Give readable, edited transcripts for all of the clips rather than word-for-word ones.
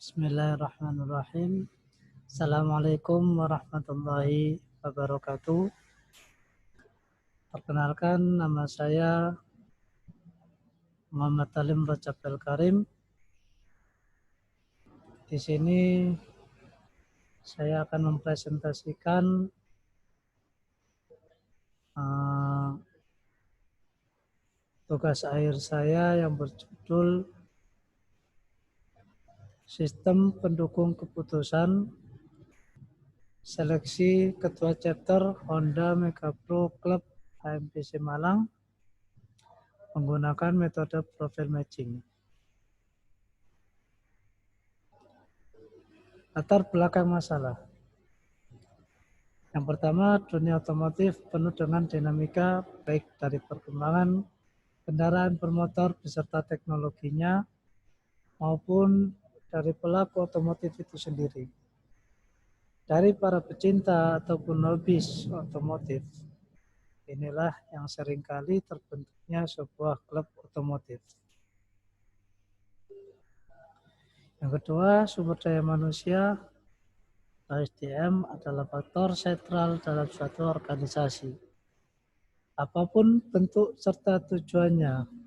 Bismillahirrahmanirrahim. Assalamualaikum warahmatullahi wabarakatuh. Perkenalkan, nama saya Muhammad Talim Rajab Karim. Di sini saya akan mempresentasikan tugas akhir saya yang berjudul Sistem Pendukung Keputusan Seleksi Ketua Chapter Honda Mega Pro Club HMPC Malang menggunakan metode profile matching. Latar belakang masalah. Yang pertama, dunia otomotif penuh dengan dinamika baik dari perkembangan kendaraan bermotor beserta teknologinya maupun dari pelaku otomotif itu sendiri. Dari para pecinta ataupun lobis otomotif, inilah yang seringkali terbentuknya sebuah klub otomotif. Yang kedua, sumber daya manusia SDM adalah faktor sentral dalam suatu organisasi. Apapun bentuk serta tujuannya,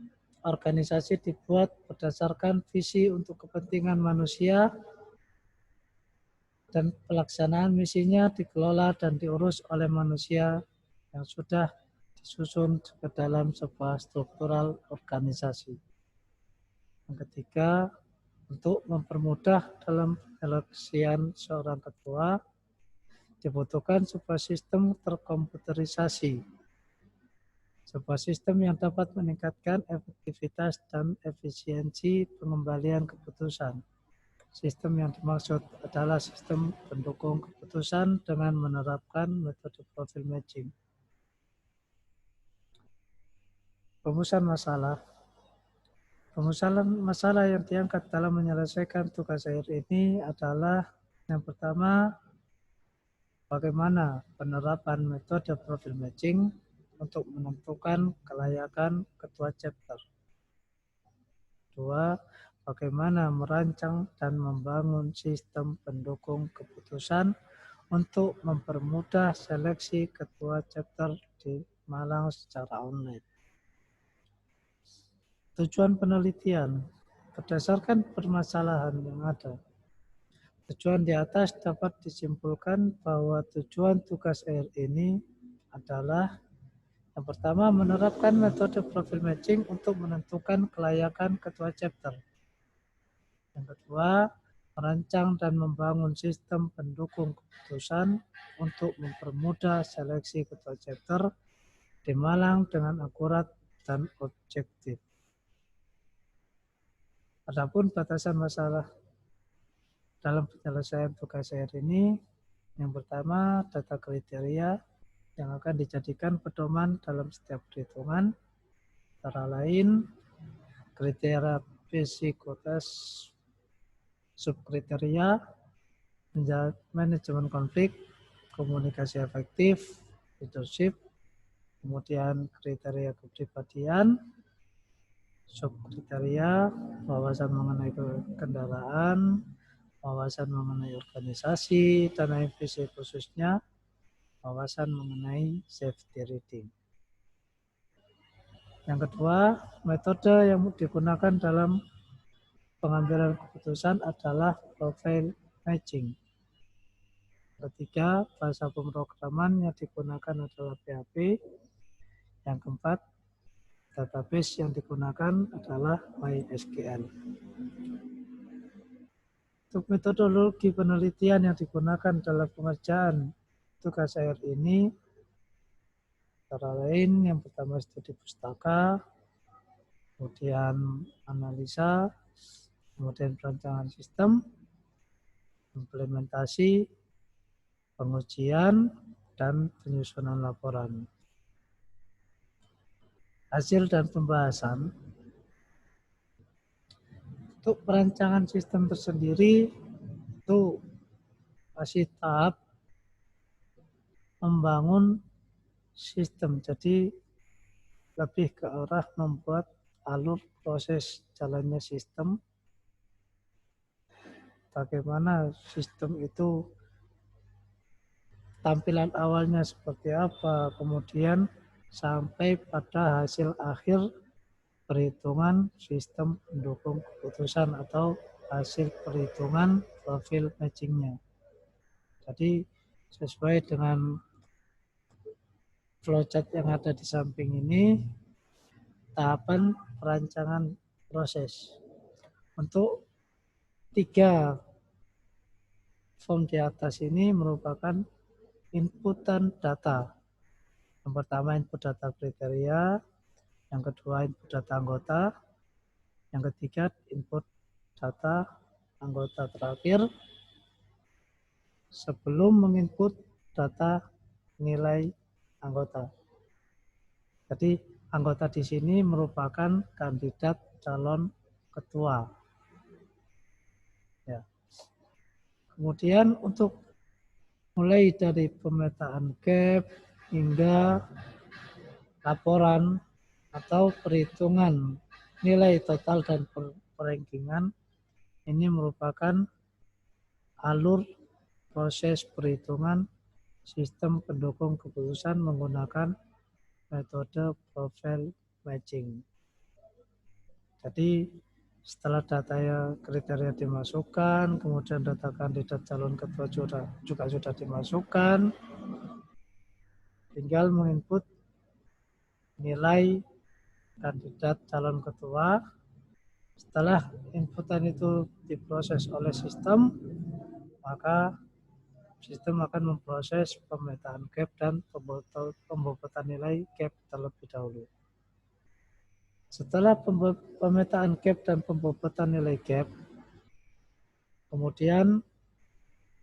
organisasi dibuat berdasarkan visi untuk kepentingan manusia dan pelaksanaan misinya dikelola dan diurus oleh manusia yang sudah disusun ke dalam sebuah struktural organisasi. Yang ketiga, untuk mempermudah dalam penyeleksian seorang ketua, dibutuhkan sebuah sistem terkomputerisasi. Sebuah sistem yang dapat meningkatkan efektivitas dan efisiensi pengembalian keputusan. Sistem yang dimaksud adalah sistem pendukung keputusan dengan menerapkan metode profile matching. Rumusan masalah. Permasalahan masalah yang diangkat dalam menyelesaikan tugas akhir ini adalah yang pertama, bagaimana penerapan metode profile matching untuk menentukan kelayakan ketua chapter. Dua, bagaimana merancang dan membangun sistem pendukung keputusan untuk mempermudah seleksi ketua chapter di Malang secara online. Tujuan penelitian berdasarkan permasalahan yang ada. Tujuan di atas dapat disimpulkan bahwa tujuan tugas akhir ini adalah yang pertama, menerapkan metode profile matching untuk menentukan kelayakan ketua chapter. Yang kedua, merancang dan membangun sistem pendukung keputusan untuk mempermudah seleksi ketua chapter di Malang dengan akurat dan objektif. Adapun batasan masalah dalam penyelesaian tugas akhir ini, yang pertama, data kriteria yang akan dijadikan pedoman dalam setiap perhitungan, antara lain kriteria psikotes, subkriteria, manajemen konflik, komunikasi efektif, leadership, kemudian kriteria kepribadian, subkriteria, wawasan mengenai kendaraan, wawasan mengenai organisasi, dan visi khususnya, wawasan mengenai safety reading. Yang kedua, metode yang digunakan dalam pengambilan keputusan adalah profile matching. Ketiga, bahasa pemrograman yang digunakan adalah PHP. Yang keempat, database yang digunakan adalah MySQL. Untuk metodologi penelitian yang digunakan dalam pengerjaan tugas akhir ini, antara lain yang pertama studi pustaka, kemudian analisa, kemudian perancangan sistem, implementasi, pengujian, dan penyusunan laporan. Hasil dan pembahasan. Untuk perancangan sistem tersendiri, itu masih tahap membangun sistem. Jadi lebih ke arah membuat alur proses jalannya sistem. bagaimana sistem itu tampilan awalnya seperti apa, kemudian sampai pada hasil akhir perhitungan sistem pendukung keputusan atau hasil perhitungan profil matchingnya. Jadi sesuai dengan flowchart yang ada di samping ini, tahapan perancangan proses. Untuk 3 form di atas ini merupakan inputan data. Yang pertama input data kriteria, yang kedua input data anggota, yang ketiga input data anggota terakhir sebelum menginput data nilai anggota. Jadi anggota di sini merupakan kandidat calon ketua. Ya. Kemudian untuk mulai dari pemetaan gap hingga laporan atau perhitungan nilai total dan perankingan, ini merupakan alur proses perhitungan sistem pendukung keputusan menggunakan metode profile matching. Jadi setelah data kriteria dimasukkan, kemudian data kandidat calon ketua juga sudah dimasukkan, tinggal menginput nilai kandidat calon ketua. Setelah inputan itu diproses oleh sistem, maka sistem akan memproses pemetaan gap dan pembobotan nilai gap terlebih dahulu. Setelah pemetaan gap dan pembobotan nilai gap, kemudian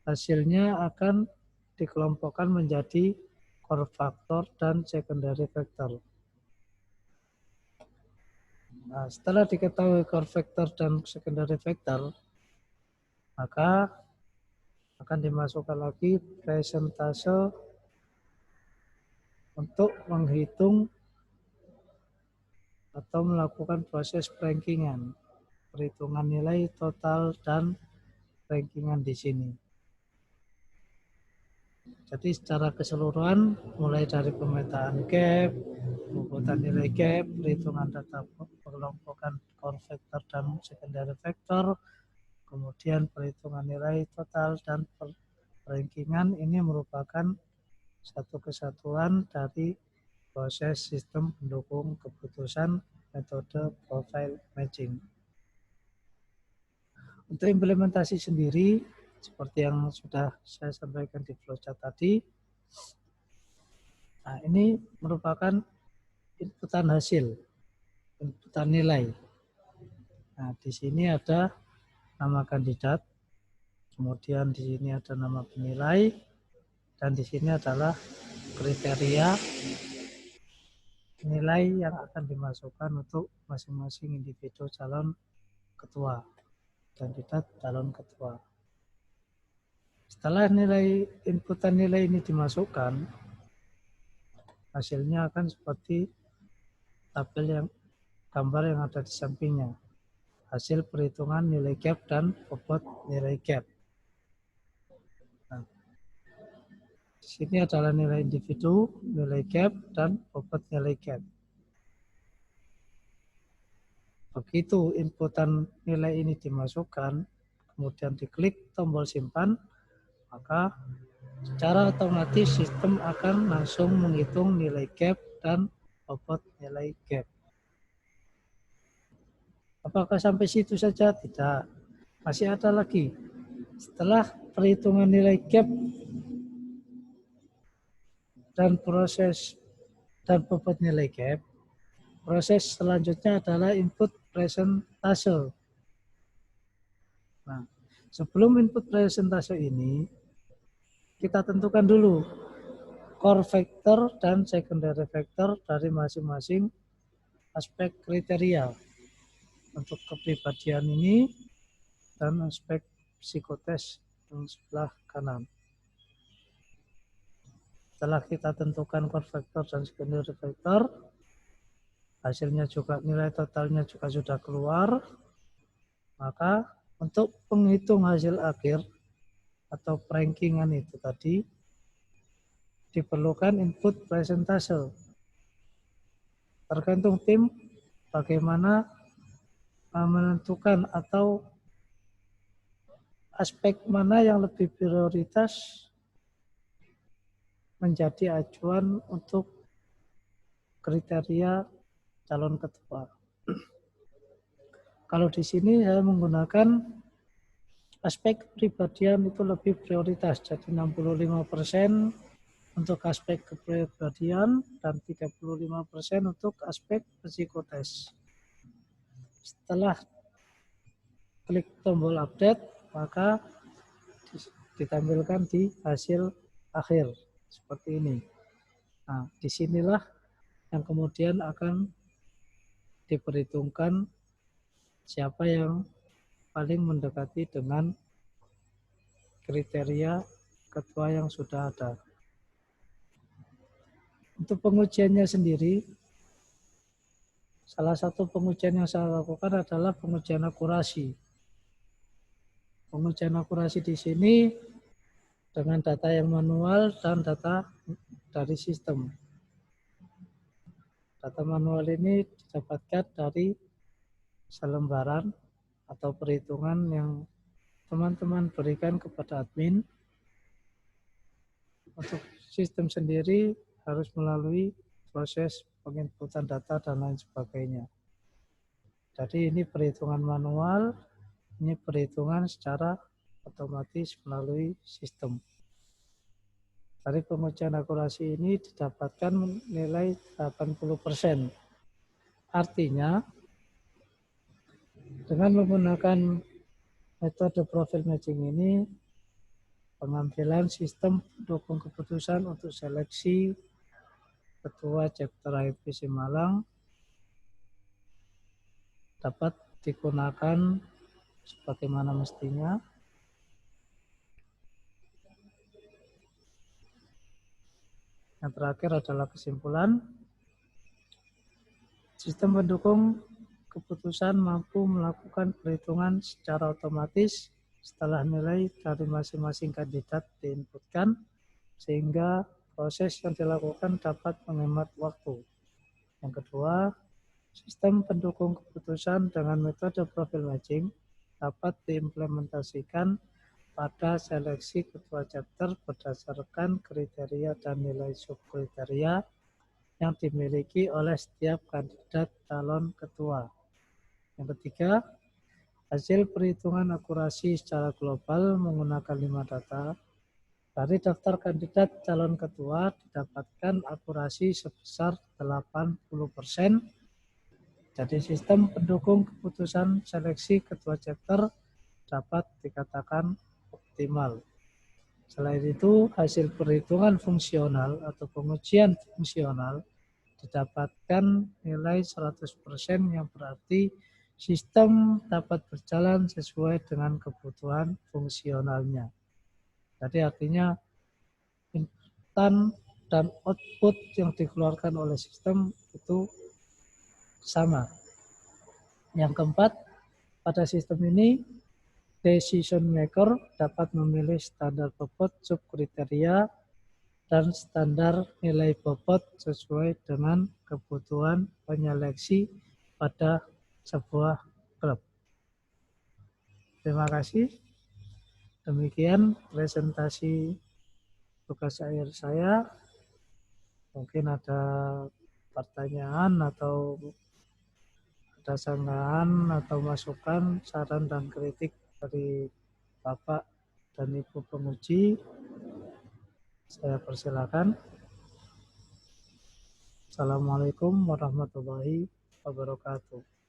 hasilnya akan dikelompokkan menjadi core factor dan secondary factor. Nah, setelah diketahui core factor dan secondary factor, maka akan dimasukkan lagi presentase untuk menghitung atau melakukan proses rankingan, perhitungan nilai total dan rankingan di sini. Jadi secara keseluruhan mulai dari pemetaan gap, pembuatan nilai gap, perhitungan data pengelompokan core factor dan secondary factor, kemudian perhitungan nilai total dan rankingan, ini merupakan satu kesatuan dari proses sistem pendukung keputusan metode profile matching. Untuk implementasi sendiri, seperti yang sudah saya sampaikan di flowchart tadi, nah ini merupakan inputan hasil, inputan nilai. Nah di sini ada nama kandidat, kemudian di sini ada nama penilai, dan di sini adalah kriteria nilai yang akan dimasukkan untuk masing-masing individu calon ketua, kandidat calon ketua. Setelah inputan nilai ini dimasukkan, hasilnya akan seperti tabel gambar yang ada di sampingnya. Hasil perhitungan nilai gap dan bobot nilai gap. Nah, di sini adalah nilai individu, nilai gap, dan bobot nilai gap. Begitu inputan nilai ini dimasukkan, kemudian diklik tombol simpan, maka secara otomatis sistem akan langsung menghitung nilai gap dan bobot nilai gap. Apakah sampai situ saja? Tidak. Masih ada lagi. Setelah perhitungan nilai gap dan proses dan bobot nilai gap, proses selanjutnya adalah input presentase. Nah, sebelum input presentase ini, kita tentukan dulu core factor dan secondary factor dari masing-masing aspek kriteria untuk kepribadian ini dan aspek psikotes yang sebelah kanan. Setelah kita tentukan core factor dan secondary factor, hasilnya juga nilai totalnya juga sudah keluar, maka Untuk penghitung hasil akhir atau rankingan itu tadi, diperlukan input presentase. Tergantung tim bagaimana menentukan atau aspek mana yang lebih prioritas menjadi acuan untuk kriteria calon ketua. Kalau di sini saya menggunakan aspek kepribadian itu lebih prioritas, jadi 65% untuk aspek kepribadian dan 35% untuk aspek psikotes. Setelah klik tombol update, maka ditampilkan di hasil akhir seperti ini. Nah, disinilah yang kemudian akan diperhitungkan siapa yang paling mendekati dengan kriteria ketua yang sudah ada. Untuk pengujiannya sendiri, salah satu pengujian yang saya lakukan adalah pengujian akurasi. Pengujian akurasi di sini dengan data yang manual dan data dari sistem. Data manual ini didapatkan dari selembaran atau perhitungan yang teman-teman berikan kepada admin. Untuk sistem sendiri harus melalui proses penginputan data dan lain sebagainya. Jadi ini perhitungan manual, ini perhitungan secara otomatis melalui sistem. Dari pengujian akurasi ini didapatkan nilai 80%. Artinya, dengan menggunakan metode profil matching ini, pengambilan sistem pendukung keputusan untuk seleksi ketua chapter HIPC Malang dapat digunakan sebagaimana mestinya. Yang terakhir adalah kesimpulan. Sistem pendukung keputusan mampu melakukan perhitungan secara otomatis setelah nilai dari masing-masing kandidat diinputkan, sehingga proses yang dilakukan dapat menghemat waktu. Yang kedua, sistem pendukung keputusan dengan metode profil matching dapat diimplementasikan pada seleksi ketua chapter berdasarkan kriteria dan nilai subkriteria yang dimiliki oleh setiap kandidat calon ketua. Yang ketiga, hasil perhitungan akurasi secara global menggunakan 5 data. Dari daftar kandidat calon ketua didapatkan akurasi sebesar 80%. Jadi sistem pendukung keputusan seleksi ketua chapter dapat dikatakan optimal. Selain itu, hasil perhitungan fungsional atau pengujian fungsional didapatkan nilai 100% yang berarti sistem dapat berjalan sesuai dengan kebutuhan fungsionalnya. Jadi artinya inputan dan output yang dikeluarkan oleh sistem itu sama. Yang keempat, pada sistem ini decision maker dapat memilih standar bobot subkriteria dan standar nilai bobot sesuai dengan kebutuhan penyeleksi pada sebuah klub. Terima kasih. Demikian presentasi tugas akhir saya. Mungkin ada pertanyaan atau ada sanggahan atau masukan, saran dan kritik dari Bapak dan Ibu penguji, saya persilakan. Assalamualaikum warahmatullahi wabarakatuh.